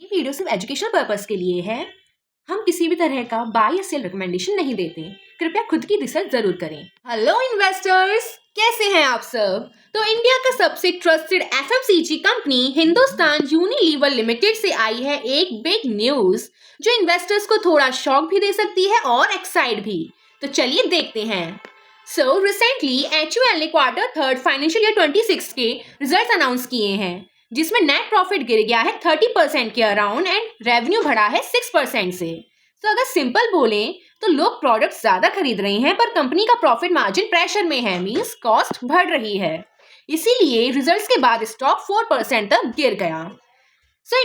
ये वीडियो सिर्फ educational purpose के लिए है। हम किसी भी तरह का बाय या सेल रिकमेंडेशन नहीं देते। कृपया खुद की रिसर्च जरूर करें। हेलो इन्वेस्टर्स, कैसे हैं आप सब? तो इंडिया का सबसे trusted FMCG company Hindustan Unilever limited से आई है एक बिग न्यूज जो इन्वेस्टर्स को थोड़ा शॉक भी दे सकती है और एक्साइट भी। तो चलिए देखते हैं। रिसेंटली HUL ने क्वार्टर थर्ड फाइनेंशियल ईयर 26 के रिजल्ट अनाउंस किए हैं, जिसमें नेट प्रॉफिट गिर गया है 30% के अराउंड एंड रेवेन्यू बढ़ा है 6% से। तो अगर सिंपल बोलें तो लोग प्रोडक्ट ज्यादा खरीद रहे हैं, पर कंपनी का प्रॉफिट मार्जिन प्रेशर में है, मींस कॉस्ट बढ़ रही है। इसीलिए रिजल्ट्स के बाद स्टॉक 4% तक गिर गया।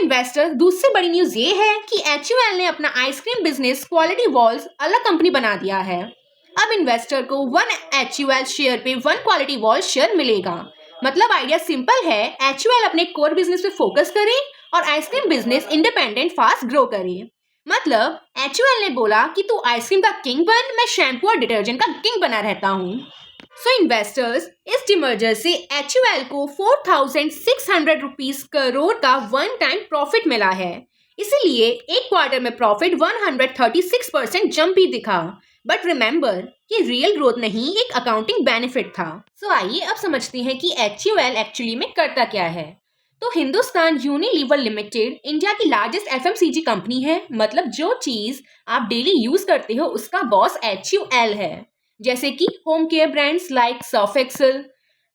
इन्वेस्टर, दूसरी बड़ी न्यूज ये है कि HUL ने अपना आइसक्रीम बिजनेस क्वालिटी वॉल्स अलग कंपनी बना दिया है। अब इन्वेस्टर को 1 HUL शेयर पे 1 क्वालिटी वॉल शेयर मिलेगा। मतलब आइडिया सिंपल है, HUL अपने कोर बिजनेस पे फोकस करे और ice cream business independent fast grow करे। मतलब HUL ने बोला कि तू आइसक्रीम का किंग बन, मैं शैम्पू और डिटर्जेंट का किंग बना रहता हूँ। इन्वेस्टर्स, इस डिमर्जर से HUL को 4,600 रुपीज करोड़ का वन टाइम प्रॉफिट मिला है। इसीलिए एक क्वार्टर में प्रॉफिट 136% जंप भी दिखा। बट रिमेंबर, ये रियल ग्रोथ नहीं, एक अकाउंटिंग बेनिफिट था। आइए अब समझते हैं कि HUL एक्चुअली में करता क्या है। तो हिंदुस्तान यूनिलीवर लिमिटेड इंडिया की लार्जेस्ट FMCG कंपनी है। मतलब जो चीज आप डेली यूज करते हो उसका बॉस HUL है। जैसे कि home care brands like Surf Excel,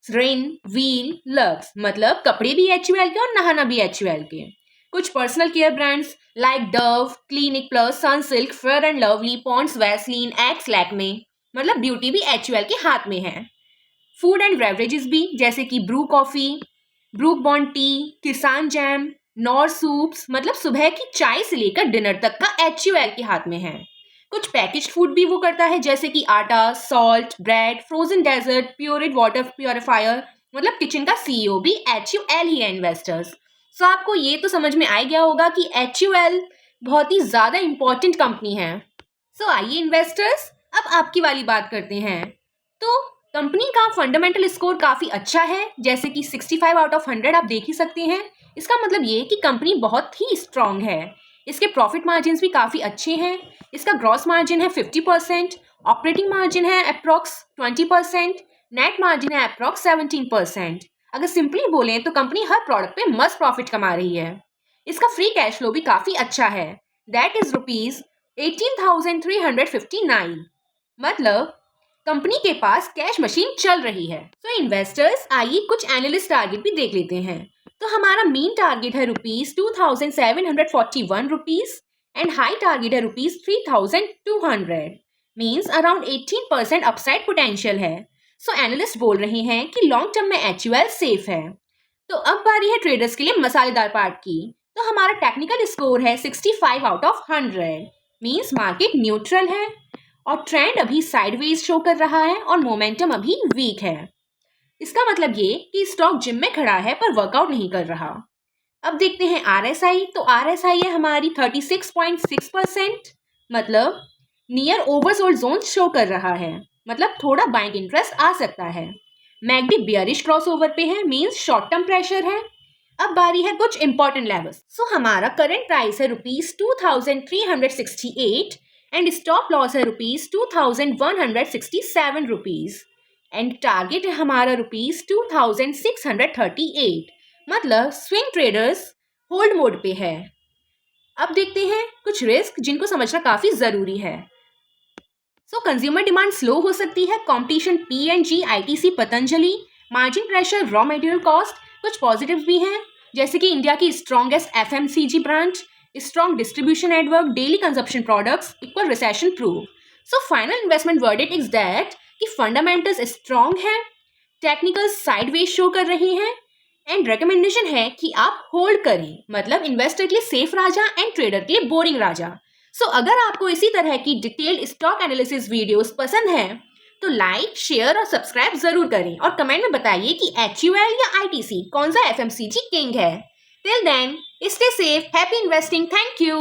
Rin, Wheel, Lux, मतलब कपड़े भी HUL के और नहाना भी HUL के। कुछ personal care brands like Dove, Clinic Plus, Sunsilk, Fair and Lovely, Pond's, Vaseline, Axe, Lakme, मतलब ब्यूटी भी HUL के हाथ में है। फूड एंड बेवरेजेस भी, जैसे कि Bru coffee, Brooke Bond tea, Kissan jam, Knorr soups, मतलब सुबह की चाय से लेकर डिनर तक का HUL के हाथ में है। कुछ पैकेज्ड फूड भी वो करता है, जैसे कि आटा, salt, bread, frozen dessert, purified water purifier, मतलब किचन का CEO भी HUL ही है इन्वेस्टर्स। आपको ये तो समझ में आ गया होगा कि HUL बहुत ही ज्यादा इंपॉर्टेंट कंपनी है। आइए इन्वेस्टर्स, अब आपकी वाली बात करते हैं। तो कंपनी का फंडामेंटल स्कोर काफी अच्छा है, जैसे कि 65 आउट ऑफ 100 आप देख ही सकते हैं। इसका मतलब ये कि कंपनी बहुत ही स्ट्रांग है। इसके प्रॉफिट मार्जिन भी काफी अच्छे हैं। इसका ग्रॉस मार्जिन है 50%, ऑपरेटिंग मार्जिन है अप्रॉक्स 20%, नेट मार्जिन है अप्रॉक्स 17%। अगर सिंपली बोलें तो कंपनी हर प्रोडक्ट पे मस्त प्रॉफिट कमा रही है। इसका फ्री कैश फ्लो भी काफी अच्छा है, दैट इज रुपीज 18,359। मतलब कंपनी के पास कैश मशीन चल रही है। इन्वेस्टर्स, आइए कुछ एनालिस्ट टारगेट भी देख लेते हैं। तो हमारा मेन टारगेट है rupees 2,741 rupees and high target है rupees 3,200, means around 18% upside potential है। एनालिस्ट बोल रहे हैं कि लॉन्ग टर्म में HUL सेफ है। तो अब बारी है ट्रेडर्स के लिए मसालेदार पार्ट की। तो हमारा टेक्निकल स्कोर है 65 out of 100, means market neutral है और ट्रेंड अभी साइडवेज शो कर रहा है और मोमेंटम अभी वीक है। इसका मतलब ये कि स्टॉक जिम में खड़ा है पर वर्कआउट नहीं कर रहा। अब देखते हैं RSI। तो RSI है हमारी 36.6%, मतलब नियर ओवरसोल्ड जोन शो कर रहा है, मतलब थोड़ा बाइंग इंटरेस्ट आ सकता है। मैगडी बियरिश क्रॉसओवर पे है, मींस शॉर्ट टर्म प्रेशर है। अब बारी है कुछ इंपॉर्टेंट लेवल्स। हमारा करंट प्राइस है रुपीज 2,368 एंड स्टॉप लॉस है रुपीज 2,167 रुपीज एंड टारगेट है हमारा रुपीज 2,638। मतलब स्विंग ट्रेडर्स होल्ड मोड पे है। अब देखते हैं कुछ रिस्क जिनको समझना काफी जरूरी है। कंज्यूमर डिमांड स्लो हो सकती है, competition P&G, ITC, Patanjali, margin pressure, raw material cost. कुछ पॉजिटिव्स भी हैं, जैसे कि इंडिया की strongest FMCG brand, strong distribution network, daily consumption products, equal recession proof. Final investment verdict is that कि फंडामेंटल्स स्ट्रॉन्ग है, टेक्निकल्स साइडवेज शो कर रही हैं एंड रिकमेंडेशन है कि आप होल्ड करें। मतलब इन्वेस्टर के लिए सेफ राजा एंड ट्रेडर के लिए बोरिंग राजा। अगर आपको इसी तरह की डिटेल्ड स्टॉक एनालिसिस वीडियोस पसंद हैं तो लाइक, शेयर और सब्सक्राइब जरूर करें और कमेंट में बताइए कि HUL या ITC कौन सा FMCG किंग है। Till then, stay safe, happy investing, thank you.